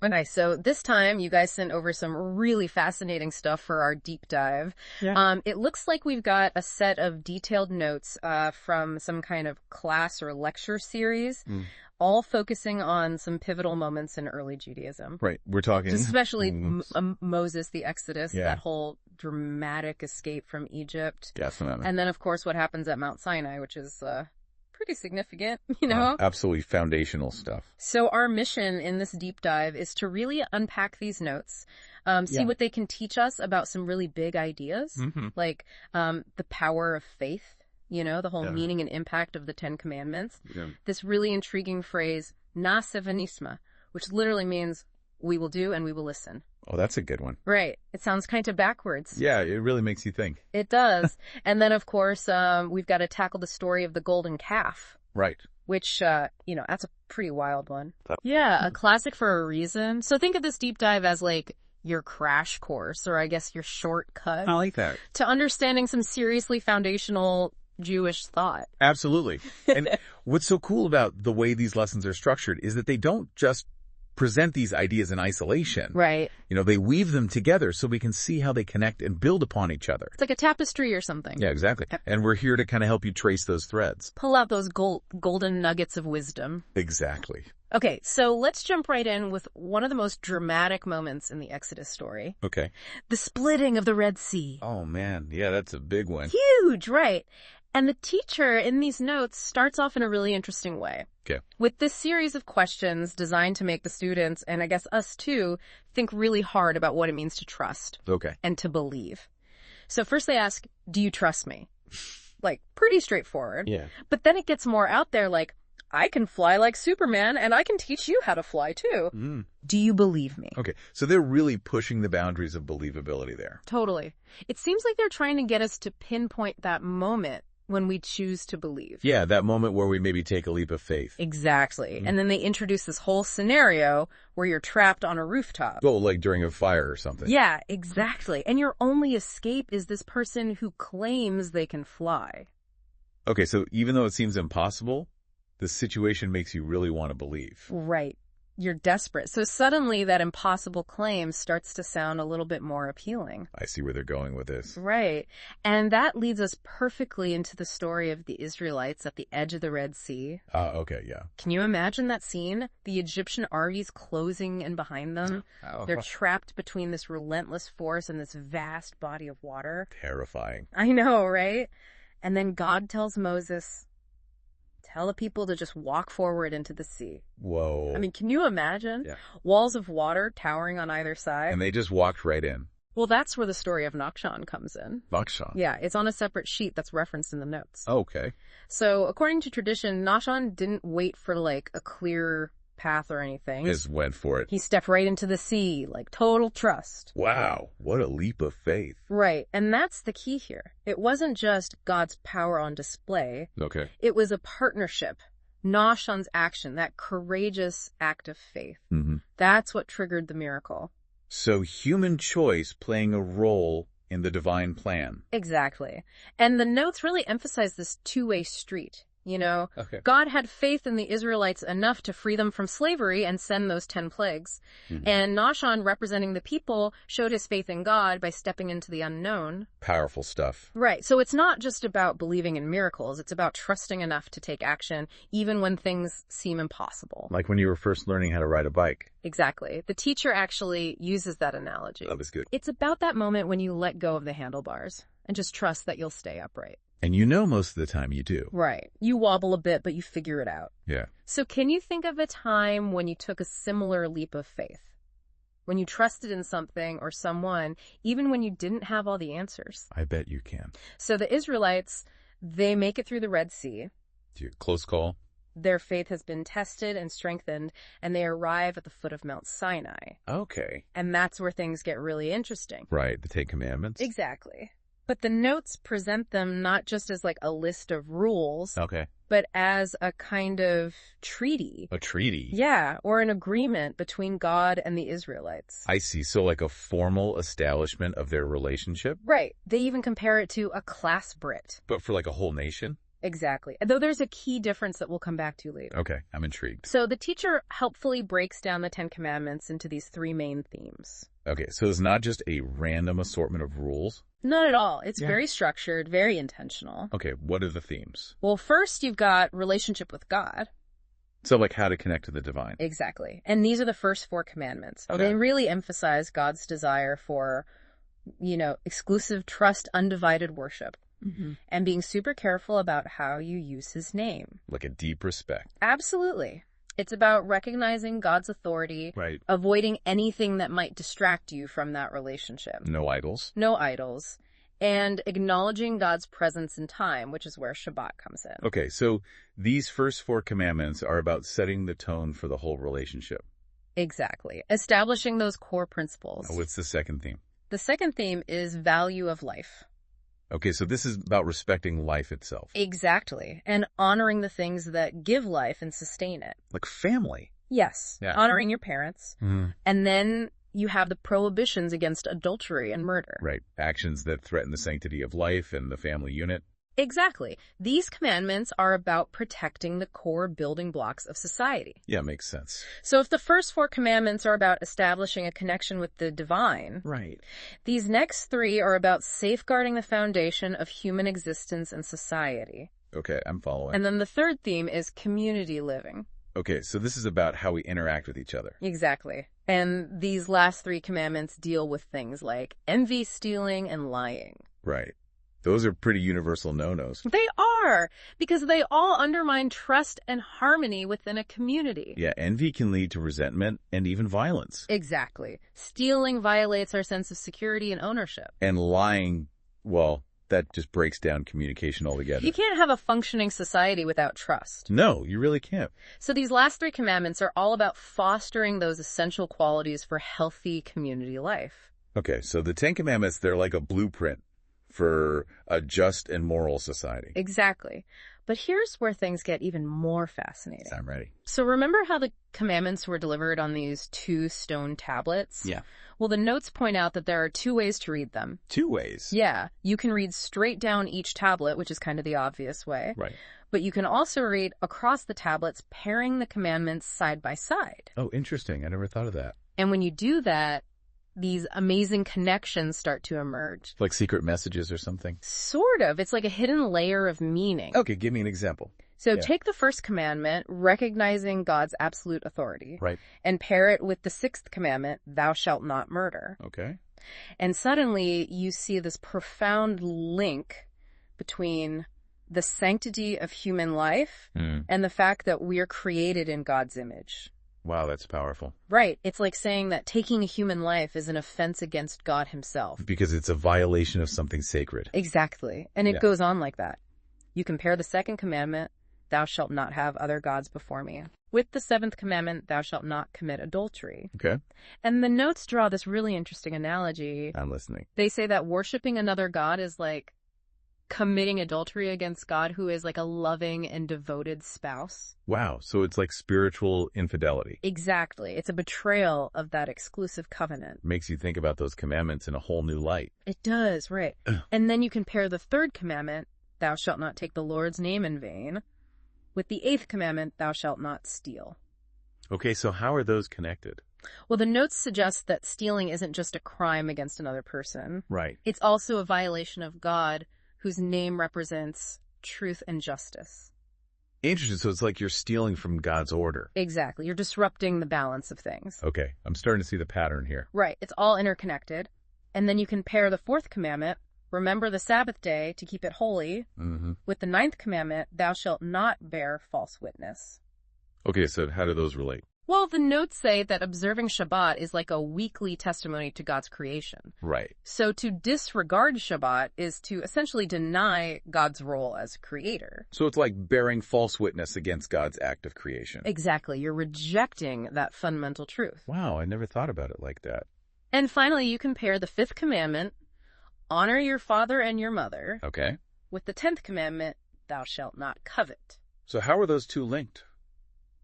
Okay, so this time you guys sent over some really fascinating stuff for our deep dive. Yeah. It looks like we've got a set of detailed notes from some kind of class or lecture series, all focusing on some pivotal moments in early Judaism. Right. We're talking... Especially Moses, the Exodus, Yeah. that whole dramatic escape from Egypt. Definitely. And then, of course, what happens at Mount Sinai, which is pretty significant, you know? Absolutely foundational stuff. So our mission in this deep dive is to really unpack these notes, see what they can teach us about some really big ideas, like the power of faith, you know, the whole meaning and impact of the Ten Commandments. Yeah. This really intriguing phrase, na'aseh v'nisma, which literally means we will do and we will listen. Oh, that's a good one. Right. It sounds kind of backwards. Yeah, it really makes you think. It does. And then, of course, we've got to tackle the story of the golden calf. Right. Which, you know, that's a pretty wild one. Yeah, a classic for a reason. So think of this deep dive as like your crash course, or I guess your shortcut. I like that. To understanding some seriously foundational Jewish thought. Absolutely. And what's so cool about the way these lessons are structured is that they don't just present these ideas in isolation. Right. You know, they weave them together so we can see how they connect and build upon each other. It's like a tapestry or something. Yeah, exactly. And we're here to kind of help you trace those threads. Pull out those golden nuggets of wisdom. Exactly. Okay, so let's jump right in with one of the most dramatic moments in the Exodus story. Okay. The splitting of the Red Sea. Oh, man. Yeah, that's a big one. Huge, right. And the teacher in these notes starts off in a really interesting way. Okay. With this series of questions designed to make the students, and I guess us too, think really hard about what it means to trust. Okay. And to believe. So first they ask, do you trust me? Like, pretty straightforward. Yeah. But then it gets more out there like, I can fly like Superman and I can teach you how to fly too. Do you believe me? Okay. So they're really pushing the boundaries of believability there. Totally. It seems like they're trying to get us to pinpoint that moment when we choose to believe. Yeah, that moment where we maybe take a leap of faith. Exactly. And then they introduce this whole scenario where you're trapped on a rooftop. Oh, like during a fire or something. Yeah, exactly. And your only escape is this person who claims they can fly. Okay, so even though it seems impossible, the situation makes you really want to believe. Right. You're desperate. So suddenly that impossible claim starts to sound a little bit more appealing. I see where they're going with this. Right. And that leads us perfectly into the story of the Israelites at the edge of the Red Sea. Okay, yeah. Can you imagine that scene? The Egyptian armies closing in behind them. Oh. They're trapped between this relentless force and this vast body of water. Terrifying. I know, right? And then God tells Moses, tell the people to just walk forward into the sea. Whoa. I mean, can you imagine? Yeah. Walls of water towering on either side. And they just walked right in. Well, that's where the story of Nachshon comes in. Nachshon? Yeah, it's on a separate sheet that's referenced in the notes. Okay. So, according to tradition, Nachshon didn't wait for, like, a clear path or anything. Just went for it. He stepped right into the sea, like total trust. Wow. What a leap of faith. Right. And that's the key here. It wasn't just God's power on display. Okay. It was a partnership. Nachshon's action, that courageous act of faith. That's what triggered the miracle. So human choice playing a role in the divine plan. Exactly. And the notes really emphasize this two-way street. You know, Okay. God had faith in the Israelites enough to free them from slavery and send those 10 plagues. And Nachshon, representing the people, showed his faith in God by stepping into the unknown. Powerful stuff. Right. So it's not just about believing in miracles. It's about trusting enough to take action, even when things seem impossible. Like when you were first learning how to ride a bike. Exactly. The teacher actually uses that analogy. That was good. It's about that moment when you let go of the handlebars and just trust that you'll stay upright. And you know most of the time you do. Right. You wobble a bit, but you figure it out. Yeah. So can you think of a time when you took a similar leap of faith? When you trusted in something or someone, even when you didn't have all the answers? I bet you can. So the Israelites, they make it through the Red Sea. Close call. Their faith has been tested and strengthened, and they arrive at the foot of Mount Sinai. Okay. And that's where things get really interesting. Right. The Ten Commandments. Exactly. But the notes present them not just as like a list of rules, Okay. but as a kind of treaty. A treaty. Yeah, or an agreement between God and the Israelites. I see. So like a formal establishment of their relationship, Right. They even compare it to a class Brit. but for like a whole nation? Exactly. Though there's a key difference that we'll come back to later. Okay, I'm intrigued. So the teacher helpfully breaks down the Ten Commandments into these three main themes. Okay, so it's not just a random assortment of rules? Not at all. It's very structured, very intentional. Okay, what are the themes? Well, first you've got relationship with God. So like how to connect to the divine. Exactly. And these are the first four commandments. Okay. They really emphasize God's desire for, exclusive trust, undivided worship. Mm-hmm. And being super careful about how you use his name. Like a deep respect. Absolutely. It's about recognizing God's authority, right? Avoiding anything that might distract you from that relationship. No idols. No idols. And acknowledging God's presence in time, which is where Shabbat comes in. Okay, so these first four commandments are about setting the tone for the whole relationship. Exactly. Establishing those core principles. What's the second theme? The second theme is value of life. Okay, so this is about respecting life itself. Exactly. And honoring the things that give life and sustain it. Like family. Yes. Yeah. Honoring your parents. Mm-hmm. And then you have the prohibitions against adultery and murder. Right. Actions that threaten the sanctity of life and the family unit. Exactly. These commandments are about protecting the core building blocks of society. Yeah, makes sense. So if the first four commandments are about establishing a connection with the divine, right, these next three are about safeguarding the foundation of human existence and society. Okay, I'm following. And then the third theme is community living. Okay, so this is about how we interact with each other. Exactly. And these last three commandments deal with things like envy, stealing, and lying. Right. Those are pretty universal no-nos. They are, because they all undermine trust and harmony within a community. Yeah, envy can lead to resentment and even violence. Exactly. Stealing violates our sense of security and ownership. And lying, well, that just breaks down communication altogether. You can't have a functioning society without trust. No, you really can't. So these last three commandments are all about fostering those essential qualities for healthy community life. Okay, so the Ten Commandments, they're like a blueprint for a just and moral society. Exactly. But here's where things get even more fascinating. I'm ready. So remember how the commandments were delivered on these 2 stone tablets? Yeah. Well, the notes point out that there are 2 ways to read them. 2 ways? Yeah. You can read straight down each tablet, which is kind of the obvious way. Right. But you can also read across the tablets, pairing the commandments side by side. Oh, interesting. I never thought of that. And when you do that, these amazing connections start to emerge. Like secret messages or something? Sort of. It's like a hidden layer of meaning. Okay, give me an example. So take the first commandment, recognizing God's absolute authority. Right. And pair it with the 6th commandment, thou shalt not murder. Okay. And suddenly you see this profound link between the sanctity of human life and the fact that we are created in God's image. Wow, that's powerful. Right. It's like saying that taking a human life is an offense against God himself. Because it's a violation of something sacred. Exactly. And it goes on like that. You compare the 2nd commandment, thou shalt not have other gods before me, with the 7th commandment, thou shalt not commit adultery. Okay. And the notes draw this really interesting analogy. I'm listening. They say that worshiping another god is like committing adultery against God, who is like a loving and devoted spouse. Wow, so it's like spiritual infidelity. Exactly. It's a betrayal of that exclusive covenant. Makes you think about those commandments in a whole new light. It does, right. And then you compare the 3rd commandment, thou shalt not take the Lord's name in vain, with the 8th commandment, thou shalt not steal. Okay, so how are those connected? Well, the notes suggest that stealing isn't just a crime against another person. Right. It's also a violation of God, whose name represents truth and justice. Interesting. So it's like you're stealing from God's order. Exactly. You're disrupting the balance of things. Okay. I'm starting to see the pattern here. Right. It's all interconnected. And then you can pair the 4th commandment, remember the Sabbath day to keep it holy, with the 9th commandment, thou shalt not bear false witness. Okay, so how do those relate? Well, the notes say that observing Shabbat is like a weekly testimony to God's creation. Right. So to disregard Shabbat is to essentially deny God's role as creator. So it's like bearing false witness against God's act of creation. Exactly. You're rejecting that fundamental truth. Wow, I never thought about it like that. And finally, you compare the 5th commandment, honor your father and your mother, okay, with the 10th commandment, thou shalt not covet. So how are those two linked?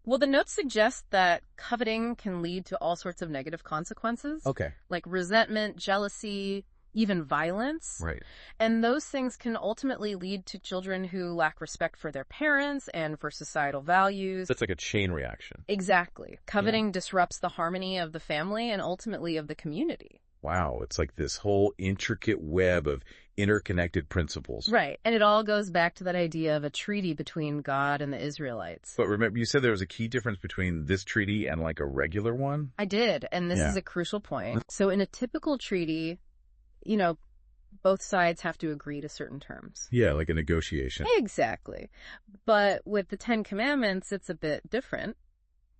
Well, the notes suggest that coveting can lead to all sorts of negative consequences. Okay. Like resentment, jealousy, even violence. Right. And those things can ultimately lead to children who lack respect for their parents and for societal values. That's like a chain reaction. Exactly. Coveting disrupts the harmony of the family and ultimately of the community. Wow, it's like this whole intricate web of interconnected principles. Right. And it all goes back to that idea of a treaty between God and the Israelites. But remember, you said there was a key difference between this treaty and like a regular one? I did, and this is a crucial point. So in a typical treaty, both sides have to agree to certain terms. Yeah, like a negotiation. Exactly. But with the Ten Commandments, it's a bit different.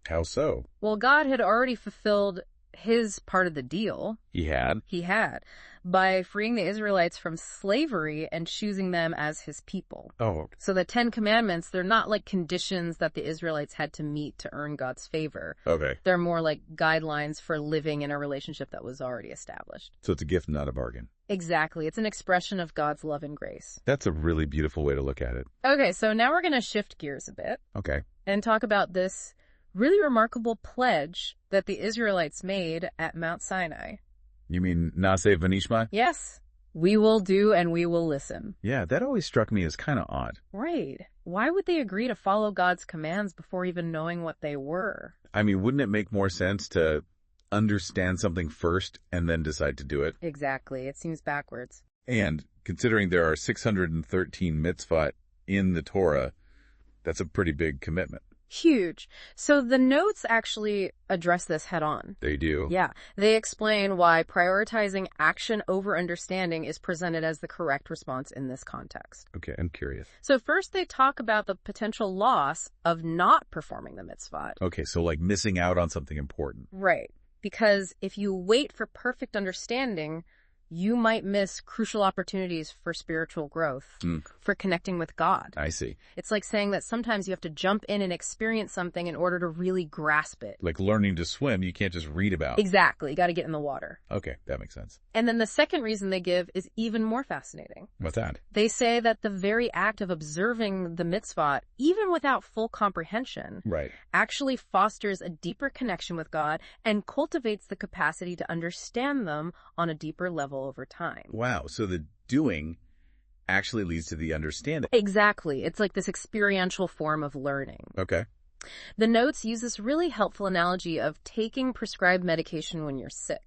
How so? Well, God had already fulfilled his part of the deal. He had? He had. By freeing the Israelites from slavery and choosing them as his people. Oh. So the Ten Commandments, they're not like conditions that the Israelites had to meet to earn God's favor. Okay. They're more like guidelines for living in a relationship that was already established. So it's a gift, not a bargain. Exactly. It's an expression of God's love and grace. That's a really beautiful way to look at it. Okay, so now we're going to shift gears a bit. Okay. And talk about this really remarkable pledge that the Israelites made at Mount Sinai. You mean Naseh V'nishma? Yes. We will do and we will listen. Yeah, that always struck me as kind of odd. Right. Why would they agree to follow God's commands before even knowing what they were? I mean, wouldn't it make more sense to understand something first and then decide to do it? Exactly. It seems backwards. And considering there are 613 mitzvot in the Torah, that's a pretty big commitment. Huge. So the notes actually address this head on. They do. Yeah. They explain why prioritizing action over understanding is presented as the correct response in this context. Okay, I'm curious. So first they talk about the potential loss of not performing the mitzvot. Okay, so like missing out on something important. Right. Because if you wait for perfect understanding, you might miss crucial opportunities for spiritual growth, for connecting with God. I see. It's like saying that sometimes you have to jump in and experience something in order to really grasp it. Like learning to swim, you can't just read about. Exactly. You got to get in the water. Okay, that makes sense. And then the second reason they give is even more fascinating. What's that? They say that the very act of observing the mitzvot, even without full comprehension, Right. actually fosters a deeper connection with God and cultivates the capacity to understand them on a deeper level over time. Wow, so the doing actually leads to the understanding. Exactly. It's like this experiential form of learning. Okay. The notes use this really helpful analogy of taking prescribed medication when you're sick.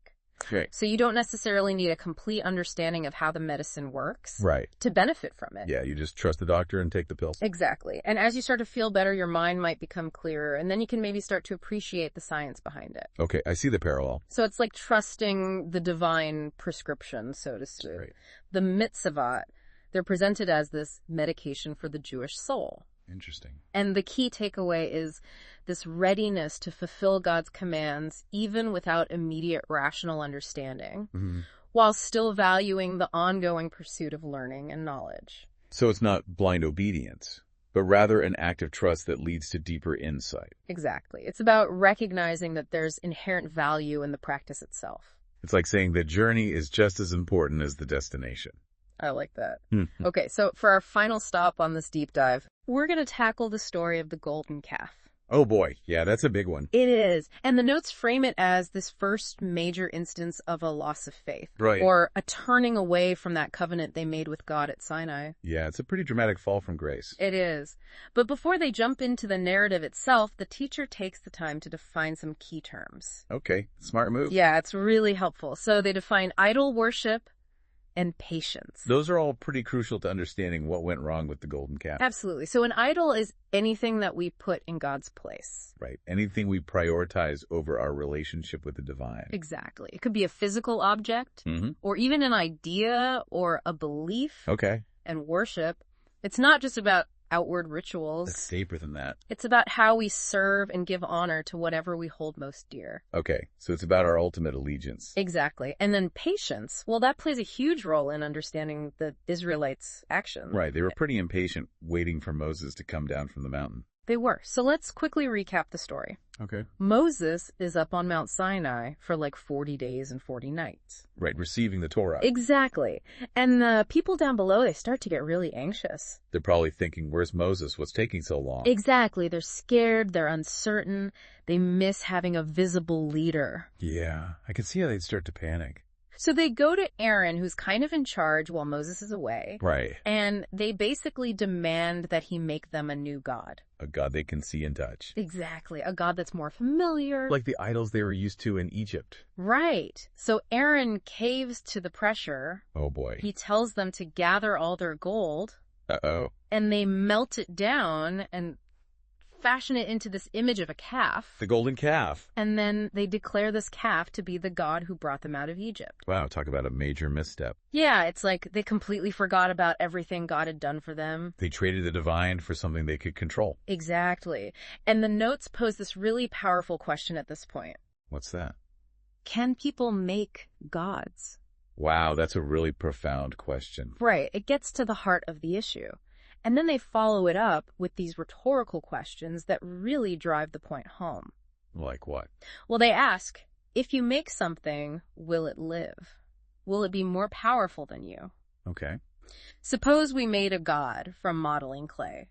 Great. So you don't necessarily need a complete understanding of how the medicine works Right. to benefit from it. Yeah, you just trust the doctor and take the pills. Exactly. And as you start to feel better, your mind might become clearer, and then you can maybe start to appreciate the science behind it. Okay, I see the parallel. So it's like trusting the divine prescription, so to speak. Right. The mitzvot, they're presented as this medication for the Jewish soul. Interesting. And the key takeaway is this readiness to fulfill God's commands even without immediate rational understanding, while still valuing the ongoing pursuit of learning and knowledge. So it's not blind obedience, but rather an act of trust that leads to deeper insight. Exactly. It's about recognizing that there's inherent value in the practice itself. It's like saying the journey is just as important as the destination. I like that. Okay, so for our final stop on this deep dive, we're going to tackle the story of the golden calf. Oh boy, yeah, that's a big one. It is. And the notes frame it as this first major instance of a loss of faith. Right. Or a turning away from that covenant they made with God at Sinai. Yeah, it's a pretty dramatic fall from grace. It is. But before they jump into the narrative itself, the teacher takes the time to define some key terms. Okay, smart move. Yeah, it's really helpful. So they define idol worship and patience. Those are all pretty crucial to understanding what went wrong with the golden calf. Absolutely. So an idol is anything that we put in God's place. Right. Anything we prioritize over our relationship with the divine. Exactly. It could be a physical object or even an idea or a belief. Okay. And worship. It's not just about outward rituals. It's deeper than that. It's about how we serve and give honor to whatever we hold most dear. Okay, so it's about our ultimate allegiance. Exactly. And then patience, well, that plays a huge role in understanding the Israelites' actions. Right, they were pretty impatient waiting for Moses to come down from the mountain. They were. So let's quickly recap the story. Okay. Moses is up on Mount Sinai for like 40 days and 40 nights. Right, receiving the Torah. Exactly. And the people down below, they start to get really anxious. They're probably thinking, where's Moses? What's taking so long? Exactly. They're scared. They're uncertain. They miss having a visible leader. Yeah, I can see how they'd start to panic. So they go to Aaron, who's kind of in charge while Moses is away. Right. And they basically demand that he make them a new god. A god they can see and touch. Exactly. A god that's more familiar. Like the idols they were used to in Egypt. Right. So Aaron caves to the pressure. Oh, boy. He tells them to gather all their gold. Uh-oh. And they melt it down and fashion it into this image of a calf. The golden calf. And then they declare this calf to be the god who brought them out of Egypt. Wow, talk about a major misstep. Yeah, it's like they completely forgot about everything God had done for them. They traded the divine for something they could control. Exactly. And the notes pose this really powerful question at this point. What's that? Can people make gods? Wow, that's a really profound question. Right. It gets to the heart of the issue. And then they follow it up with these rhetorical questions that really drive the point home. Like what? Well, they ask, if you make something, will it live? Will it be more powerful than you? Okay. Suppose we made a god from modeling clay.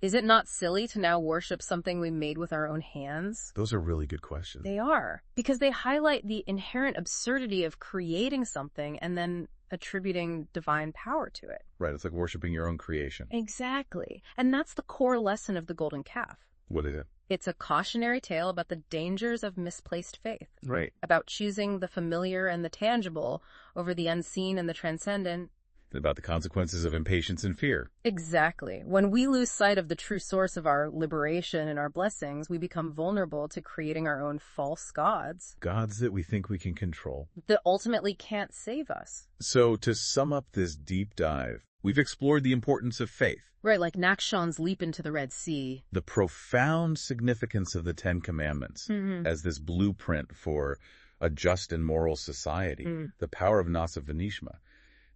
Is it not silly to now worship something we made with our own hands? Those are really good questions. They are, because they highlight the inherent absurdity of creating something and then attributing divine power to it. Right, it's like worshiping your own creation. Exactly. And that's the core lesson of the golden calf. What is it? It's a cautionary tale about the dangers of misplaced faith. Right. About choosing the familiar and the tangible over the unseen and the transcendent. About the consequences of impatience and fear. Exactly. When we lose sight of the true source of our liberation and our blessings, we become vulnerable to creating our own false gods. Gods that we think we can control. That ultimately can't save us. So, to sum up this deep dive, we've explored the importance of faith. Right, like Nachshon's leap into the Red Sea. The profound significance of the Ten Commandments as this blueprint for a just and moral society. The power of Nasa Venishma.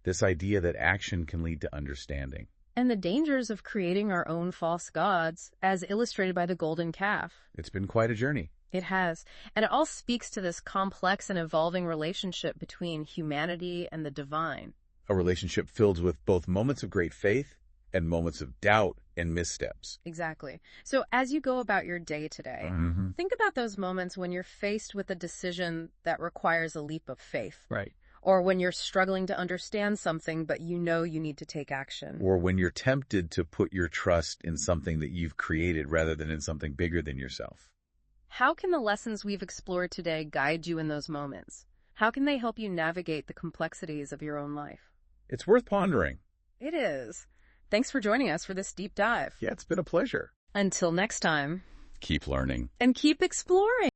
This idea that action can lead to understanding. And the dangers of creating our own false gods, as illustrated by the golden calf. It's been quite a journey. It has. And it all speaks to this complex and evolving relationship between humanity and the divine. A relationship filled with both moments of great faith and moments of doubt and missteps. Exactly. So as you go about your day today, think about those moments when you're faced with a decision that requires a leap of faith. Right. Or when you're struggling to understand something, but you know you need to take action. Or when you're tempted to put your trust in something that you've created rather than in something bigger than yourself. How can the lessons we've explored today guide you in those moments? How can they help you navigate the complexities of your own life? It's worth pondering. It is. Thanks for joining us for this deep dive. Yeah, it's been a pleasure. Until next time. Keep learning. And keep exploring.